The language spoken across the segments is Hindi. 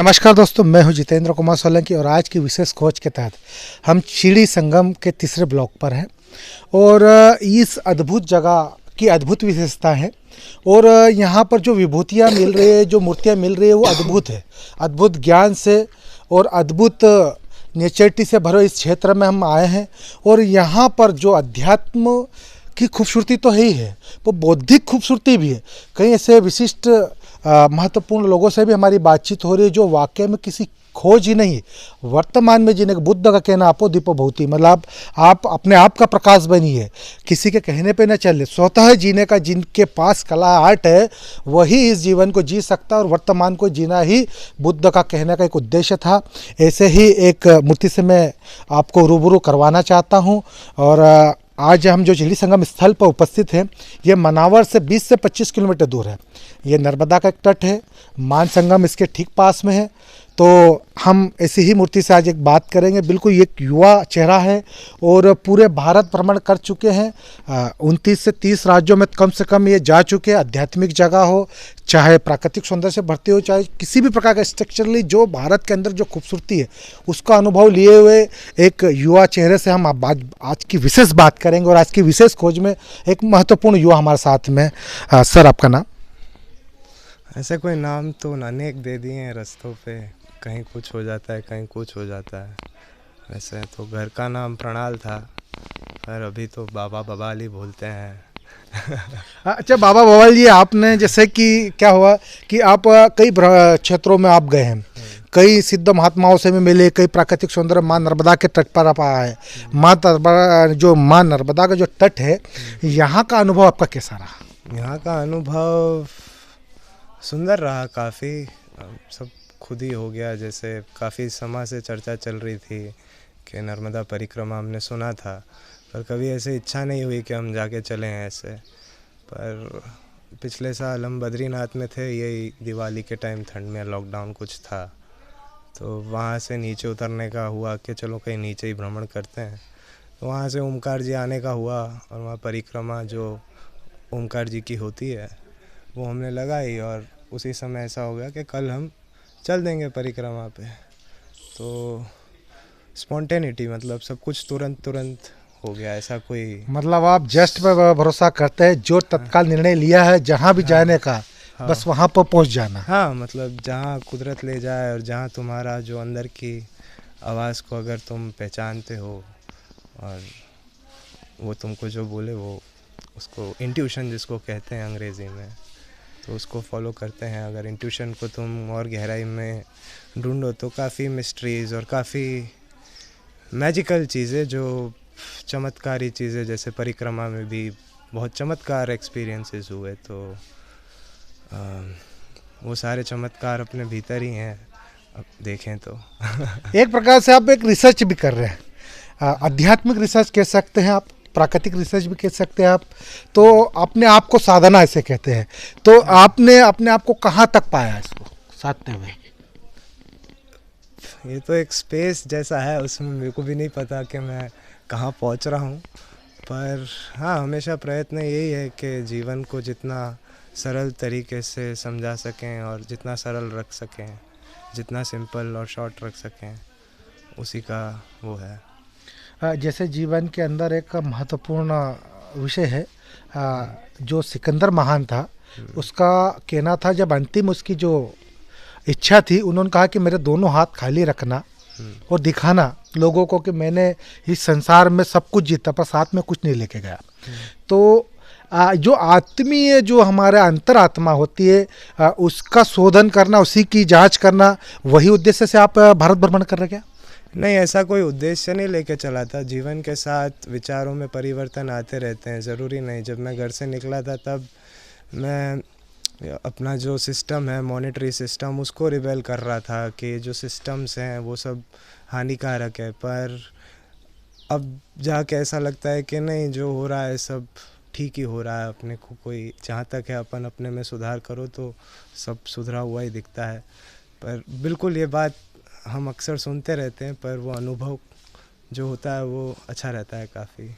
नमस्कार दोस्तों, मैं हूं जितेंद्र कुमार सोलंकी और आज की विशेष खोज के तहत हम चीड़ी संगम के तीसरे ब्लॉक पर हैं और इस अद्भुत जगह की अद्भुत विशेषता है और यहाँ पर जो विभूतियाँ मिल रही है, जो मूर्तियाँ मिल रही है वो अद्भुत है। अद्भुत ज्ञान से और अद्भुत नेचरिटी से भरे इस क्षेत्र में हम आए हैं और यहाँ पर जो अध्यात्म की खूबसूरती तो है ही है, वो बौद्धिक खूबसूरती भी है। कई ऐसे विशिष्ट महत्वपूर्ण लोगों से भी हमारी बातचीत हो रही है जो वाकई में किसी खोज ही नहीं है, वर्तमान में जीने का। बुद्ध का कहना आपो दीपो भूति, मतलब आप अपने आप का प्रकाश बनिए, किसी के कहने पे न चले, स्वतः जीने का। जिनके पास कला आर्ट है वही इस जीवन को जी सकता है और वर्तमान को जीना ही बुद्ध का कहने का एक उद्देश्य था। ऐसे ही एक मूर्ति से मैं आपको रूबरू करवाना चाहता हूँ और आज हम जो चीड़ी संगम स्थल पर उपस्थित हैं, ये मनावर से 20 से 25 किलोमीटर दूर है। ये नर्मदा का एक तट है, मान संगम इसके ठीक पास में है। तो हम ऐसी ही मूर्ति से आज एक बात करेंगे। बिल्कुल एक युवा चेहरा है और पूरे भारत भ्रमण कर चुके हैं। 29 से 30 राज्यों में कम से कम ये जा चुके हैं। आध्यात्मिक जगह हो, चाहे प्राकृतिक सौंदर्य से भरती हो, चाहे किसी भी प्रकार का स्ट्रक्चरली जो भारत के अंदर जो खूबसूरती है उसका अनुभव लिए हुए एक युवा चेहरे से हम आज की विशेष बात करेंगे। और आज की विशेष खोज में एक महत्वपूर्ण युवा हमारे साथ में। सर, आपका नाम? ऐसे कोई नाम तो अनेक दे दिए हैं रास्तों पे, कहीं कुछ हो जाता है, कहीं कुछ हो जाता है। वैसे तो घर का नाम प्रणाल था, पर अभी तो बाबा बवाल ही बोलते हैं। अच्छा बाबा बवाल जी, आपने जैसे कि क्या हुआ कि आप कई क्षेत्रों में आप गए हैं, कई सिद्ध महात्माओं से भी मिले, कई प्राकृतिक सौंदर्य माँ नर्मदा के तट पर आप आए हैं। माँ नर्मदा का जो तट है, यहाँ का अनुभव आपका कैसा रहा? यहाँ का अनुभव सुंदर रहा काफ़ी। सब खुद ही हो गया। जैसे काफ़ी समय से चर्चा चल रही थी कि नर्मदा परिक्रमा हमने सुना था, पर कभी ऐसे इच्छा नहीं हुई कि हम जाके चले हैं ऐसे। पर पिछले साल हम बद्रीनाथ में थे, यही दिवाली के टाइम, ठंड में लॉकडाउन कुछ था, तो वहाँ से नीचे उतरने का हुआ कि चलो कहीं नीचे ही भ्रमण करते हैं। तो वहाँ से ओमकार जी आने का हुआ और वहाँ परिक्रमा जो ओमकार जी की होती है वो हमने लगाई और उसी समय ऐसा हो गया कि कल हम चल देंगे परिक्रमा पे। तो स्पॉन्टेनिटी, मतलब सब कुछ तुरंत हो गया। ऐसा कोई, मतलब आप जस्ट पे भरोसा करते हैं, जो तत्काल निर्णय लिया है जहाँ भी जाने का, बस वहाँ पर पहुँच जाना। हाँ, मतलब जहाँ कुदरत ले जाए और जहाँ तुम्हारा जो अंदर की आवाज़ को अगर तुम पहचानते हो और वो तुमको जो बोले, वो उसको इंट्यूशन जिसको कहते हैं अंग्रेज़ी में, तो उसको फॉलो करते हैं। अगर इंट्यूशन को तुम और गहराई में ढूंढो तो काफ़ी मिस्ट्रीज़ और काफ़ी मैजिकल चीज़ें, जो चमत्कारी चीज़ें, जैसे परिक्रमा में भी बहुत चमत्कार एक्सपीरियंसेस हुए। तो वो सारे चमत्कार अपने भीतर ही हैं, अब देखें तो। एक प्रकार से आप एक रिसर्च भी कर रहे हैं, आध्यात्मिक रिसर्च कह सकते हैं आप, प्राकृतिक रिसर्च भी कह सकते हैं आप। तो अपने आप को साधना ऐसे कहते हैं। तो आपने अपने आप को कहाँ तक पाया इसको साधते हुए? ये तो एक स्पेस जैसा है, उसमें मेरे को भी नहीं पता कि मैं कहाँ पहुँच रहा हूँ। पर हाँ, हमेशा प्रयत्न यही है कि जीवन को जितना सरल तरीके से समझा सकें और जितना सरल रख सकें, जितना सिंपल और शॉर्ट रख सकें, उसी का वो है। जैसे जीवन के अंदर एक महत्वपूर्ण विषय है, जो सिकंदर महान था, उसका कहना था, जब अंतिम उसकी जो इच्छा थी, उन्होंने कहा कि मेरे दोनों हाथ खाली रखना और दिखाना लोगों को कि मैंने इस संसार में सब कुछ जीता, पर साथ में कुछ नहीं लेके गया। तो जो आत्मीय, जो हमारा अंतरात्मा होती है, उसका शोधन करना, उसी की जांच करना, वही उद्देश्य से आप भारत भ्रमण कर रहे क्या? नहीं, ऐसा कोई उद्देश्य नहीं लेके चला था। जीवन के साथ विचारों में परिवर्तन आते रहते हैं, ज़रूरी नहीं। जब मैं घर से निकला था तब मैं अपना जो सिस्टम है, मॉनेटरी सिस्टम, उसको रिबेल कर रहा था कि जो सिस्टम्स हैं वो सब हानिकारक है। पर अब जाके ऐसा लगता है कि नहीं, जो हो रहा है सब ठीक ही हो रहा है। अपने को कोई, जहाँ तक है अपन अपने में सुधार करो तो सब सुधरा हुआ ही दिखता है। पर बिल्कुल ये बात हम अक्सर सुनते रहते हैं, पर वो अनुभव जो होता है वो अच्छा रहता है काफ़ी।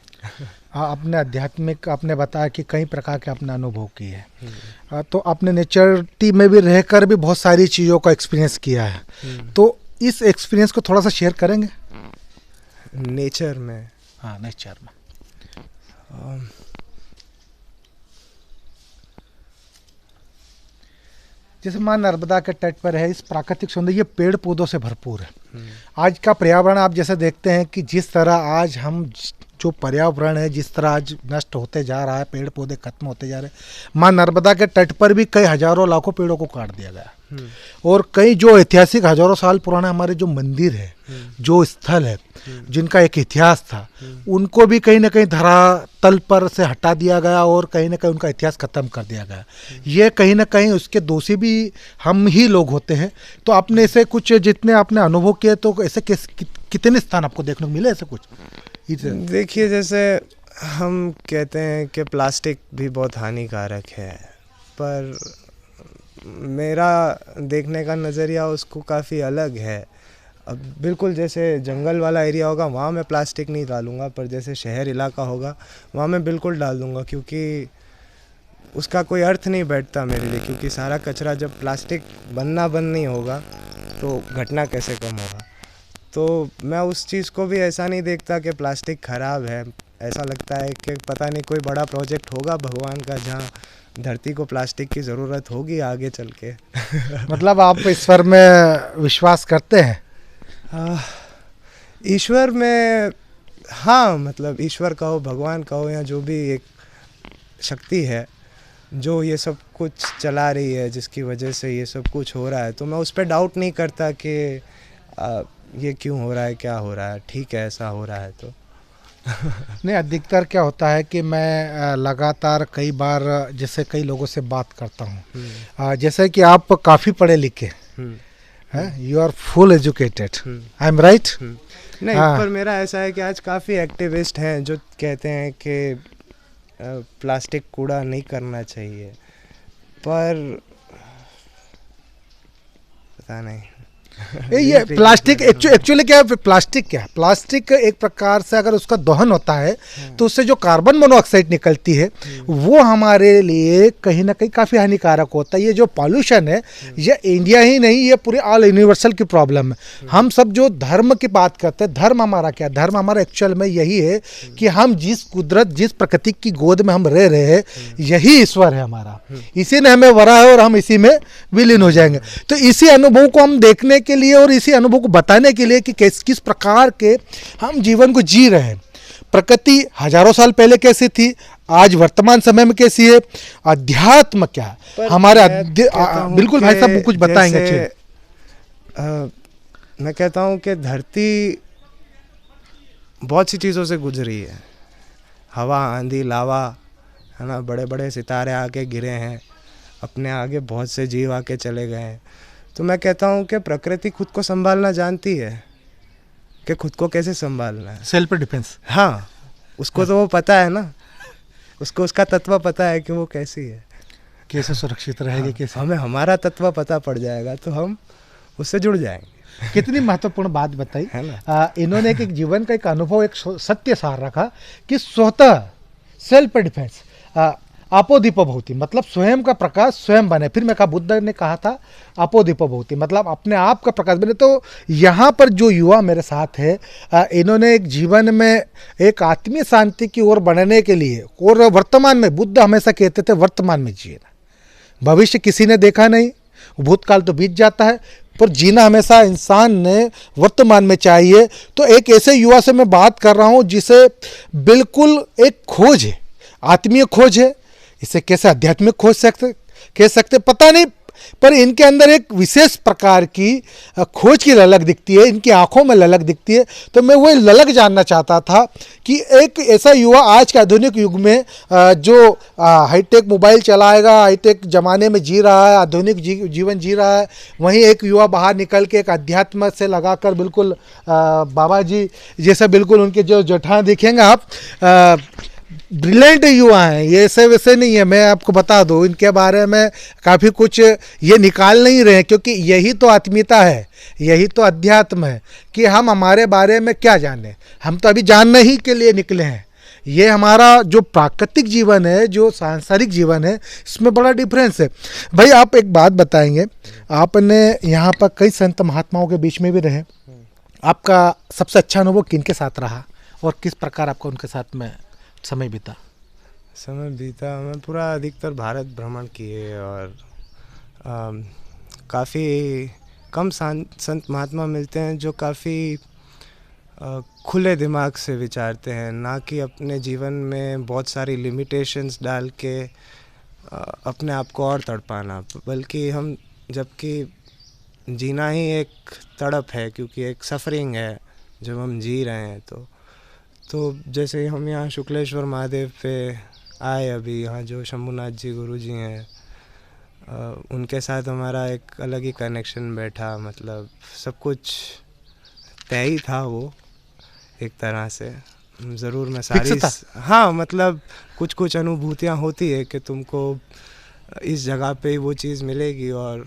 हाँ, अपने आध्यात्मिक आपने बताया कि कई प्रकार के अपने अनुभव किए हैं। तो आपने नेचरिटी में भी रहकर भी बहुत सारी चीज़ों का एक्सपीरियंस किया है, तो इस एक्सपीरियंस को थोड़ा सा शेयर करेंगे? नेचर में, हाँ, नेचर में जैसे माँ नर्मदा के तट पर है, इस प्राकृतिक सौंदर्य, ये पेड़ पौधों से भरपूर है। आज का पर्यावरण आप जैसे देखते हैं कि जिस तरह आज हम जो पर्यावरण है जिस तरह आज नष्ट होते जा रहा है, पेड़ पौधे खत्म होते जा रहे हैं। माँ नर्मदा के तट पर भी कई हजारों लाखों पेड़ों को काट दिया गया, और कई जो ऐतिहासिक हजारों साल पुराने हमारे जो मंदिर है, जो स्थल है, जिनका एक इतिहास था, उनको भी कहीं ना कहीं धरातल पर से हटा दिया गया और कहीं ना कहीं उनका इतिहास खत्म कर दिया गया। ये कहीं ना कहीं उसके दोषी भी हम ही लोग होते हैं। तो आपने ऐसे कुछ जितने आपने अनुभव किए, तो ऐसे कितने स्थान आपको देखने को मिले ऐसे कुछ? देखिए, जैसे हम कहते हैं कि प्लास्टिक भी बहुत हानिकारक है, पर मेरा देखने का नज़रिया उसको काफ़ी अलग है। अब बिल्कुल जैसे जंगल वाला एरिया होगा वहाँ मैं प्लास्टिक नहीं डालूँगा, पर जैसे शहर इलाका होगा वहाँ मैं बिल्कुल डाल दूँगा, क्योंकि उसका कोई अर्थ नहीं बैठता मेरे लिए। क्योंकि सारा कचरा जब प्लास्टिक बनना बंद नहीं होगा तो घटना कैसे कम होगा। तो मैं उस चीज़ को भी ऐसा नहीं देखता कि प्लास्टिक ख़राब है। ऐसा लगता है कि पता नहीं कोई बड़ा प्रोजेक्ट होगा भगवान का जहाँ धरती को प्लास्टिक की ज़रूरत होगी आगे चल के। मतलब आप ईश्वर में विश्वास करते हैं? ईश्वर में, हाँ, मतलब ईश्वर कहो, भगवान कहो, या जो भी एक शक्ति है जो ये सब कुछ चला रही है, जिसकी वजह से ये सब कुछ हो रहा है, तो मैं उस पर डाउट नहीं करता कि ये क्यों हो रहा है, क्या हो रहा है, ठीक है ऐसा हो रहा है। तो नहीं, अधिकतर क्या होता है कि मैं लगातार कई बार जैसे कई लोगों से बात करता हूँ, जैसे कि आप काफ़ी पढ़े लिखे हैं, you are full educated, I am right? नहीं, पर मेरा ऐसा है कि आज काफ़ी एक्टिविस्ट हैं जो कहते हैं कि प्लास्टिक कूड़ा नहीं करना चाहिए, पर पता नहीं ये प्लास्टिक एक्चुअली क्या है? प्लास्टिक एक प्रकार से अगर उसका दहन होता है तो उससे जो कार्बन मोनोऑक्साइड निकलती है वो हमारे लिए कहीं ना कहीं काफ़ी हानिकारक होता है। ये जो पॉल्यूशन है ये इंडिया ही नहीं, ये पूरे ऑल यूनिवर्सल की प्रॉब्लम है। हम सब जो धर्म की बात करते हैं, धर्म हमारा क्या? धर्म हमारा एक्चुअल में यही है कि हम जिस कुदरत, जिस प्रकृति की गोद में हम रह रहे हैं, यही ईश्वर है हमारा, इसी ने हमें वरा है और हम इसी में विलीन हो जाएंगे। तो इसी अनुभव को हम देखने के लिए और इसी अनुभव को बताने के लिए कि किस प्रकार के हम जीवन को जी रहे हैं। प्रकृति हजारों साल पहले कैसी थी, आज वर्तमान समय में कैसी है, अध्यात्म क्या है हमारे बिल्कुल भाई साहब कुछ बताएंगे अच्छे। मैं कहता हूँ कि धरती बहुत सी चीज़ों से गुजरी है, हवा, आंधी, लावा, है ना, बड़े बड़े सितारे आके गिरे हैं, अपने आगे बहुत से जीव आके चले गए हैं। तो मैं कहता हूँ कि प्रकृति खुद को संभालना जानती है कि खुद को कैसे संभालना है। सेल्फ डिफेंस, हाँ, उसको तो वो पता है ना, उसको उसका तत्व पता है कि वो कैसी है, कैसे सुरक्षित रहेगी। हाँ, कैसे हमें हमारा तत्व पता पड़ जाएगा तो हम उससे जुड़ जाएंगे। कितनी महत्वपूर्ण बात बताई है ना। इन्होंने एक जीवन का एक अनुभव, एक सत्य सार रखा कि स्वतः सेल्फ डिफेंस, अपोदीपो भवति, मतलब स्वयं का प्रकाश स्वयं बने। फिर मैं कहा, बुद्ध ने कहा था अपोदीपो भवति, मतलब अपने आप का प्रकाश बने। तो यहाँ पर जो युवा मेरे साथ है, इन्होंने एक जीवन में एक आत्मीय शांति की ओर बढ़ने के लिए, और वर्तमान में, बुद्ध हमेशा कहते थे वर्तमान में जीना, भविष्य किसी ने देखा नहीं, भूतकाल तो बीत जाता है, पर जीना हमेशा इंसान ने वर्तमान में चाहिए। तो एक ऐसे युवा से मैं बात कर रहा हूँ जिसे बिल्कुल एक खोज है, आत्मीय खोज है, इसे कैसे आध्यात्मिक खोज कह सकते पता नहीं, पर इनके अंदर एक विशेष प्रकार की खोज की ललक दिखती है, इनकी आंखों में ललक दिखती है। तो मैं वो ललक जानना चाहता था कि एक ऐसा युवा आज के आधुनिक युग में जो हाईटेक मोबाइल चलाएगा, हाईटेक ज़माने में जी रहा है, आधुनिक जीवन जी रहा है, वहीं एक युवा बाहर निकल के एक अध्यात्म से लगाकर बिल्कुल बाबा जी जैसा, बिल्कुल उनके जो जठां दिखेंगे आप, ब्रिलियंट युवा हैं, ये ऐसे वैसे नहीं है। मैं आपको बता दूं, इनके बारे में काफ़ी कुछ ये निकाल नहीं रहे, क्योंकि यही तो आत्मीयता है, यही तो अध्यात्म है कि हम हमारे बारे में क्या जाने। हम तो अभी जानने ही के लिए निकले हैं। ये हमारा जो प्राकृतिक जीवन है, जो सांसारिक जीवन है, इसमें बड़ा डिफरेंस है। भाई आप एक बात बताएंगे, आपने यहाँ पर कई संत महात्माओं के बीच में भी रहे, आपका सबसे अच्छा अनुभव किनके साथ रहा और किस प्रकार आपका उनके साथ में समय बीता? समय बीता, मैं पूरा अधिकतर भारत भ्रमण किए और काफ़ी कम संत महात्मा मिलते हैं जो काफ़ी खुले दिमाग से विचारते हैं, ना कि अपने जीवन में बहुत सारी लिमिटेशंस डाल के अपने आप को और तड़पाना, बल्कि हम जबकि जीना ही एक तड़प है, क्योंकि एक सफरिंग है जब हम जी रहे हैं। तो जैसे हम यहाँ शुक्लेश्वर महादेव पे आए, अभी यहाँ जो शंभुनाथ जी गुरु जी हैं, उनके साथ हमारा एक अलग ही कनेक्शन बैठा। मतलब सब कुछ तय ही था वो एक तरह से। ज़रूर मैं सारी, हाँ मतलब कुछ कुछ अनुभूतियाँ होती है कि तुमको इस जगह पे वो चीज़ मिलेगी और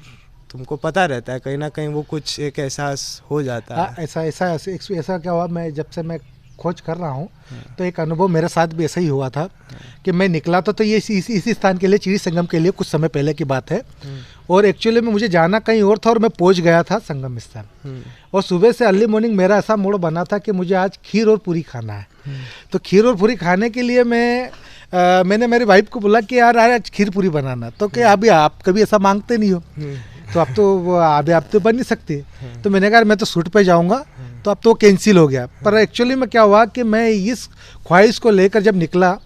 तुमको पता रहता है कहीं ना कहीं वो कुछ एक एहसास हो जाता है। ऐसा क्या हुआ, मैं जब से मैं खोज कर रहा हूँ तो एक अनुभव मेरे साथ भी ऐसा ही हुआ था कि मैं निकला तो ये इसी स्थान के लिए, चिड़ी संगम के लिए कुछ समय पहले की बात है। और एक्चुअली में मुझे जाना कहीं और था और मैं पहुँच गया था संगम स्थान। और सुबह से अर्ली मॉर्निंग मेरा ऐसा मूड बना था कि मुझे आज खीर और पूरी खाना है। तो खीर और पूरी खाने के लिए मैंने मेरी वाइफ को बोला कि यार आज खीर पूरी बनाना। तो क्या अभी आप कभी ऐसा मांगते नहीं हो, तो अब तो अभी आप तो बन नहीं सकती। तो मैंने कहा मैं तो शूट पे जाऊंगा, तो अब तो कैंसिल हो गया। पर एक्चुअली में क्या हुआ कि मैं इस ख्वाहिश को लेकर जब निकला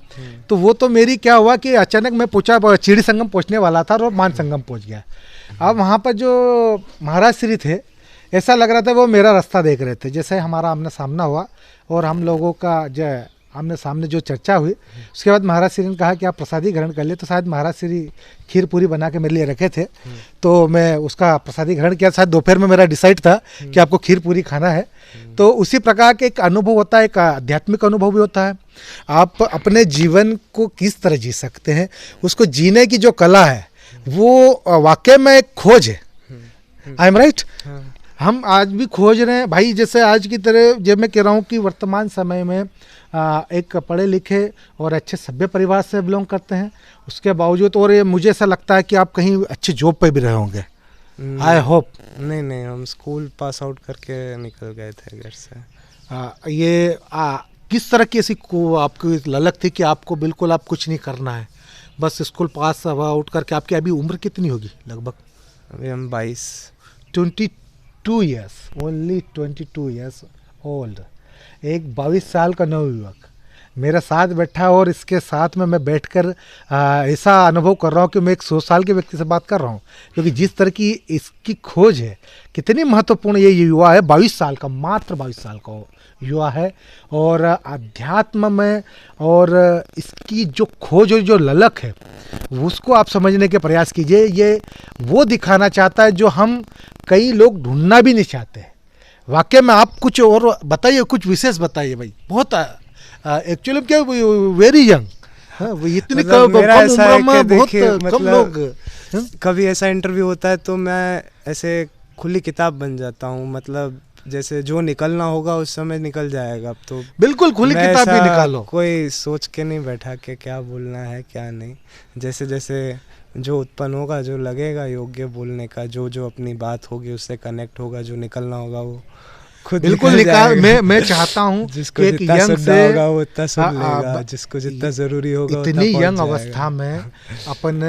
तो वो तो मेरी क्या हुआ कि अचानक मैं पहुंचा, चिड़ी संगम पहुंचने वाला था और मान संगम पहुंच गया। अब वहाँ पर जो महाराज श्री थे, ऐसा लग रहा था वो मेरा रास्ता देख रहे थे। जैसे हमारा आमने सामना हुआ और हम लोगों का जो आमने सामने जो चर्चा हुई, उसके बाद महाराज श्री ने कहा कि आप प्रसादी ग्रहण कर ले। तो शायद महाराज श्री खीर पूरी बना के मेरे लिए रखे थे, तो मैं उसका प्रसादी ग्रहण किया। शायद दोपहर में मेरा डिसाइड था कि आपको खीर पूरी खाना है। तो उसी प्रकार के एक अनुभव होता है, एक आध्यात्मिक अनुभव भी होता है। आप अपने जीवन को किस तरह जी सकते हैं, उसको जीने की जो कला है वो वाकई में एक खोज है। आई एम राइट? हम आज भी खोज रहे हैं भाई। जैसे आज की तरह जब मैं कह रहा हूँ कि वर्तमान समय में एक पढ़े लिखे और अच्छे सभ्य परिवार से बिलोंग करते हैं, उसके बावजूद और ये मुझे ऐसा लगता है कि आप कहीं अच्छे जॉब पे भी रहे होंगे। I hope. नहीं, हम स्कूल पास आउट करके निकल गए थे घर से। किस तरह की ऐसी आपकी ललक थी कि आपको बिल्कुल आप कुछ नहीं करना है, बस स्कूल पास आउट करके? आपकी अभी उम्र कितनी होगी लगभग? अभी हम 22 ईयर्स, ओनली 22 ईयर्स ओल्ड। एक 22 साल का नवयुवक मेरे साथ बैठा और इसके साथ में मैं बैठकर ऐसा अनुभव कर रहा हूँ कि मैं एक 100 साल के व्यक्ति से बात कर रहा हूँ, क्योंकि जिस तरह की इसकी खोज है, कितनी महत्वपूर्ण ये युवा है। 22 साल का, मात्र 22 साल का युवा है और अध्यात्म में और इसकी जो खोज और जो ललक है उसको आप समझने के प्रयास कीजिए। ये वो दिखाना चाहता है जो हम कई लोग ढूंढना भी नहीं चाहते। वाकई में आप कुछ और बताइए, कुछ विशेष बताइए भाई। बहुत एक्चुअली क्या वेरी यंग, इतनी कम उम्र में बहुत कम लोग। कभी ऐसा इंटरव्यू होता है तो मैं ऐसे खुली किताब बन जाता हूँ। मतलब जैसे जो निकलना होगा उस समय निकल जाएगा। अब तो बिल्कुल खुली किताब भी निकालो, कोई सोच के नहीं बैठा कि क्या बोलना है क्या नहीं। जैसे जैसे जो उत्पन्न होगा, जो लगेगा योग्य बोलने का, जो अपनी बात होगी उससे कनेक्ट होगा, जो निकलना होगा वो खुद बिल्कुल निकाल। मैं चाहता हूँ जिसको जितना सुनना होगा वो उतना सुन लेगा, जिसको जितना जरूरी होगा इतनी यंग अवस्था में अपन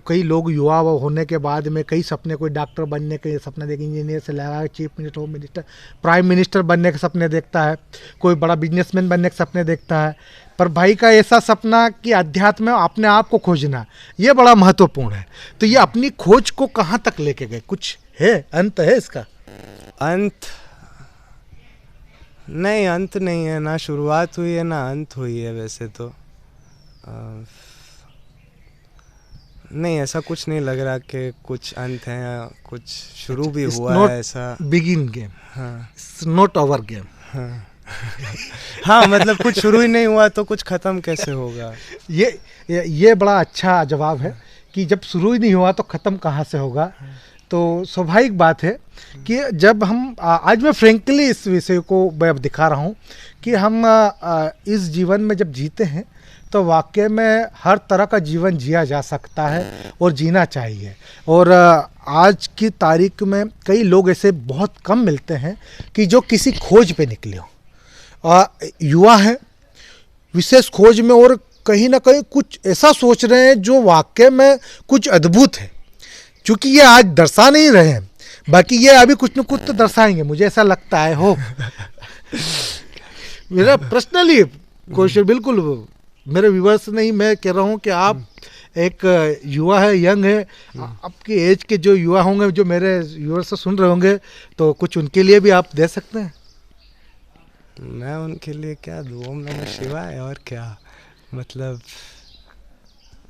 कई लोग युवा होने के बाद में कई सपने, कोई डॉक्टर बनने के सपने देखे, इंजीनियर से लगा chief minister, home minister, prime minister बनने के सपने देखता है, कोई बड़ा बिजनेसमैन बनने के सपने देखता है। पर भाई का ऐसा सपना कि अध्यात्म में अपने आप को खोजना, ये बड़ा महत्वपूर्ण है। तो ये अपनी खोज को कहाँ तक लेके गए, कुछ है अंत है इसका? अंत नहीं, अंत नहीं है, ना शुरुआत हुई है ना अंत हुई है। वैसे तो नहीं, ऐसा कुछ नहीं लग रहा कि कुछ अंत है या कुछ शुरू भी हुआ है। ऐसा बिगिन गेम, हाँ, इट्स नॉट ओवर गेम। हाँ, हाँ, मतलब कुछ शुरू ही नहीं हुआ तो कुछ ख़त्म कैसे होगा? ये बड़ा अच्छा जवाब है कि जब शुरू ही नहीं हुआ तो ख़त्म कहाँ से होगा। तो स्वाभाविक बात है कि जब हम आज मैं फ्रेंकली इस विषय को मैं अब दिखा रहा हूँ कि हम इस जीवन में जब जीते हैं तो वाकई में हर तरह का जीवन जिया जा सकता है और जीना चाहिए। और आज की तारीख में कई लोग ऐसे बहुत कम मिलते हैं कि जो किसी खोज पे निकले हों। युवा हैं विशेष खोज में और कहीं ना कहीं कुछ ऐसा सोच रहे हैं जो वाकई में कुछ अद्भुत है। क्योंकि ये आज दर्शा नहीं रहे हैं, बाकी ये अभी कुछ न कुछ तो दर्शाएंगे, मुझे ऐसा लगता है। हो मेरा पर्सनली क्वेश्चन, बिल्कुल मेरे व्यूअर्स नहीं, मैं कह रहा हूँ कि आप एक युवा है, यंग है, आपकी एज के जो युवा होंगे जो मेरे व्यूअर्स से सुन रहे होंगे, तो कुछ उनके लिए भी आप दे सकते हैं। मैं उनके लिए क्या दूँ? ओम नमः शिवाय, और क्या मतलब।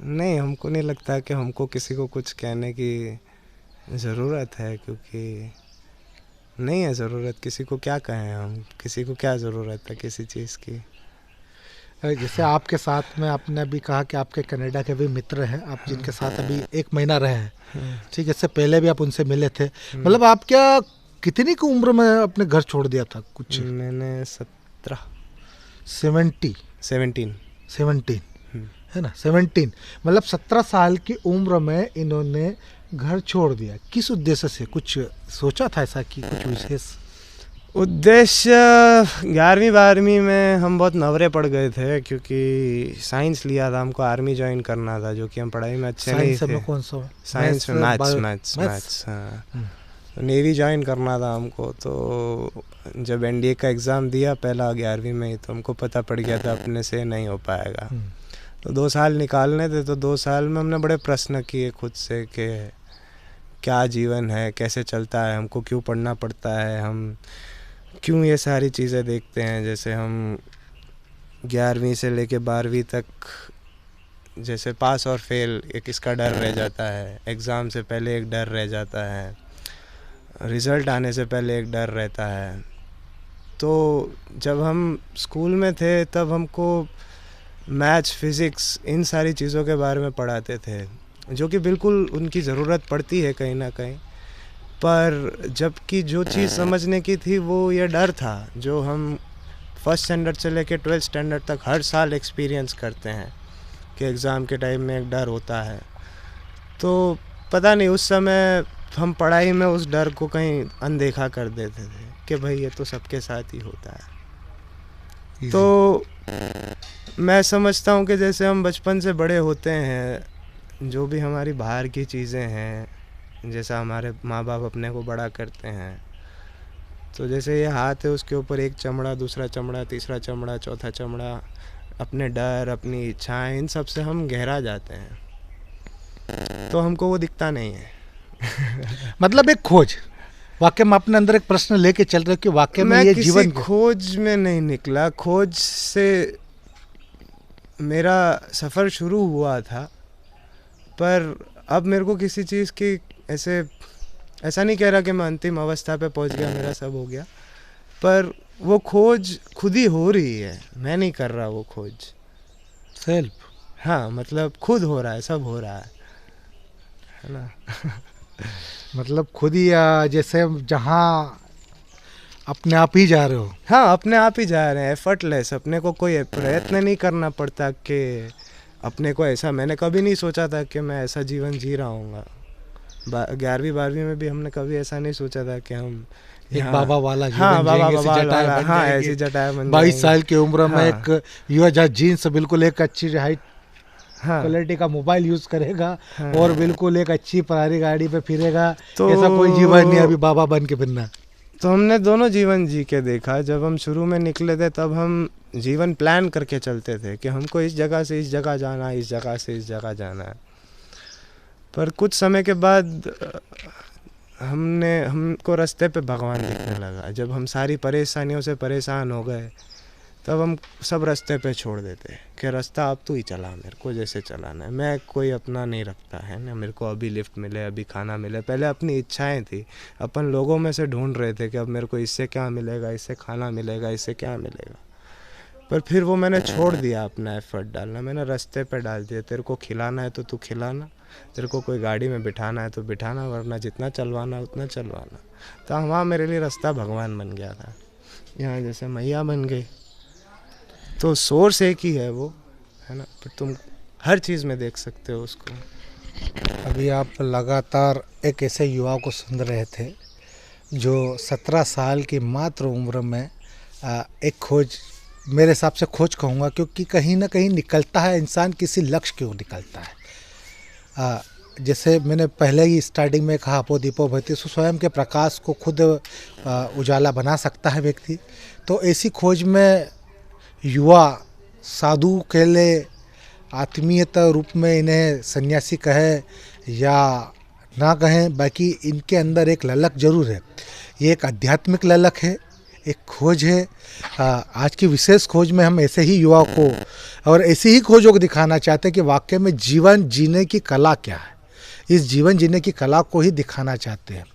नहीं, हमको नहीं लगता कि हमको किसी को कुछ कहने की ज़रूरत है, क्योंकि नहीं है ज़रूरत। किसी को क्या कहें हम? किसी को क्या ज़रूरत है किसी चीज़ की? जैसे आपके साथ में आपने अभी कहा कि आपके कनाडा के भी मित्र हैं, आप जिनके साथ अभी 1 महीना रहे हैं, ठीक है, इससे पहले भी आप उनसे मिले थे। मतलब आप क्या कितनी की उम्र में अपने घर छोड़ दिया था? कुछ मैंने 17 17 17 है ना, 17, मतलब 17 साल की उम्र में इन्होंने घर छोड़ दिया। किस उद्देश्य से? कुछ सोचा था ऐसा कि कुछ विशेष उद्देश्य? 11वीं 12वीं में हम बहुत नवरे पड़ गए थे, क्योंकि साइंस लिया था, हमको आर्मी ज्वाइन करना था, जो कि हम पढ़ाई में अच्छे नहीं थे। कौन सा? साइंस में मैथ्स। हाँ, नेवी ज्वाइन करना था हमको। तो जब एनडीए का एग्ज़ाम दिया पहला 11वीं में ही, तो हमको पता पड़ गया था अपने से नहीं हो पाएगा। तो 2 साल निकालने थे, तो 2 साल में हमने बड़े प्रश्न किए खुद से कि क्या जीवन है, कैसे चलता है, हमको क्यों पढ़ना पड़ता है, हम क्यों ये सारी चीज़ें देखते हैं। जैसे हम 11वीं से लेके 12वीं तक जैसे पास और फेल एक इसका डर रह जाता है, एग्ज़ाम से पहले एक डर रह जाता है, रिज़ल्ट आने से पहले एक डर रहता है। तो जब हम स्कूल में थे तब हमको मैथ्स, फिज़िक्स, इन सारी चीज़ों के बारे में पढ़ाते थे, जो कि बिल्कुल उनकी ज़रूरत पड़ती है कहीं ना कहीं। पर जबकि जो चीज़ समझने की थी वो ये डर था, जो हम फर्स्ट स्टैंडर्ड से लेके 12th स्टैंडर्ड तक हर साल एक्सपीरियंस करते हैं कि एग्ज़ाम के टाइम में एक डर होता है। तो पता नहीं, उस समय हम पढ़ाई में उस डर को कहीं अनदेखा कर देते थे कि भाई ये तो सबके साथ ही होता है। तो मैं समझता हूँ कि जैसे हम बचपन से बड़े होते हैं, जो भी हमारी बाहर की चीज़ें हैं, जैसा हमारे माँ बाप अपने को बड़ा करते हैं, तो जैसे ये हाथ है उसके ऊपर एक चमड़ा, दूसरा चमड़ा, तीसरा चमड़ा, चौथा चमड़ा, अपने डर, अपनी इच्छाएं, इन सब से हम गहरा जाते हैं, तो हमको वो दिखता नहीं है। मतलब एक खोज, वाकई में अपने अंदर एक प्रश्न लेके चल रहे हो कि वाकई में ये जीवन खोज में नहीं निकला। खोज से मेरा सफ़र शुरू हुआ था, पर अब मेरे को किसी चीज़ की ऐसा नहीं कह रहा कि मैं अंतिम अवस्था पे पहुंच गया, मेरा सब हो गया, पर वो खोज खुद ही हो रही है, मैं नहीं कर रहा वो खोज। सेल्फ, हाँ, मतलब खुद हो रहा है, सब हो रहा है ना। मतलब खुद ही जैसे जहाँ अपने आप ही जा रहे हो। हाँ, अपने आप ही जा रहे हैं, एफर्टलेस। अपने को कोई प्रयत्न नहीं करना पड़ता कि अपने को ऐसा, मैंने कभी नहीं सोचा था कि मैं ऐसा जीवन जी रहा हूँगा। 11वीं 12वीं में भी हमने कभी ऐसा नहीं सोचा था कि हम एक बाबा वाला जीवन हाँ, बाबा वाला, हाँ, ऐसी जटाएं बन 22 साल की उम्र में हाँ, एक युवा जहाँ जीन्स बिल्कुल एक अच्छी हाई हाँ, क्वालिटी का मोबाइल यूज करेगा, हाँ, और बिल्कुल एक अच्छी फरारी गाड़ी पे फिरेगा, तो ऐसा कोई जीवन नहीं अभी बाबा बन के फिरना। तो हमने दोनों जीवन जी के देखा। जब हम शुरू में निकले थे तब हम जीवन प्लान करके चलते थे कि हमको इस जगह से इस जगह जाना है, इस जगह से इस जगह जाना है। पर कुछ समय के बाद हमको रास्ते पे भगवान दिखने लगा। जब हम सारी परेशानियों से परेशान हो गए तब हम सब रास्ते पे छोड़ देते कि रास्ता अब तू ही चला, मेरे को जैसे चलाना है, मैं कोई अपना नहीं रखता है ना, मेरे को अभी लिफ्ट मिले, अभी खाना मिले। पहले अपनी इच्छाएं थी, अपन लोगों में से ढूंढ रहे थे कि अब मेरे को इससे क्या मिलेगा, इससे खाना मिलेगा, इससे क्या मिलेगा। पर फिर वो मैंने छोड़ दिया अपना एफर्ट डालना, मैंने रास्ते पे डाल दिया, तेरे को खिलाना है तो तू खिलाना, तेरे को कोई गाड़ी में बिठाना है तो बिठाना, वरना जितना चलवाना उतना चलवाना। तो वहाँ मेरे लिए रास्ता भगवान बन गया था, यहाँ जैसे मैया बन गई। तो सोर्स एक ही है वो, है ना, पर तुम हर चीज़ में देख सकते हो उसको। अभी आप लगातार एक ऐसे युवा को सुन रहे थे जो 17 साल की मात्र उम्र में एक खोज, मेरे हिसाब से खोज कहूँगा, क्योंकि कहीं ना कहीं निकलता है इंसान किसी लक्ष्य की ओर निकलता है। जैसे मैंने पहले ही स्टार्टिंग में कहा, अपो दीपो भवति, स्वयं के प्रकाश को खुद उजाला बना सकता है व्यक्ति। तो ऐसी खोज में युवा साधु के लिए आत्मीयता रूप में इन्हें सन्यासी कहे या ना कहें, बाकी इनके अंदर एक ललक जरूर है। ये एक आध्यात्मिक ललक है, एक खोज है। आज की विशेष खोज में हम ऐसे ही युवा को और ऐसी ही खोजों को दिखाना चाहते हैं कि वाकई में जीवन जीने की कला क्या है। इस जीवन जीने की कला को ही दिखाना चाहते हैं।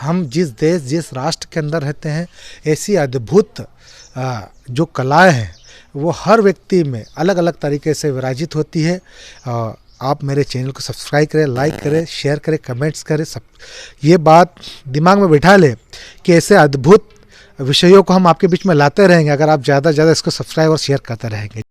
हम जिस देश, जिस राष्ट्र के अंदर रहते हैं, ऐसी अद्भुत जो कलाएं हैं वो हर व्यक्ति में अलग अलग तरीके से विराजित होती है। आप मेरे चैनल को सब्सक्राइब करें, लाइक करें, शेयर करें, कमेंट्स करें। सब ये बात दिमाग में बिठा लें कि ऐसे अद्भुत विषयों को हम आपके बीच में लाते रहेंगे अगर आप ज़्यादा से ज़्यादा इसको सब्सक्राइब और शेयर करते रहेंगे।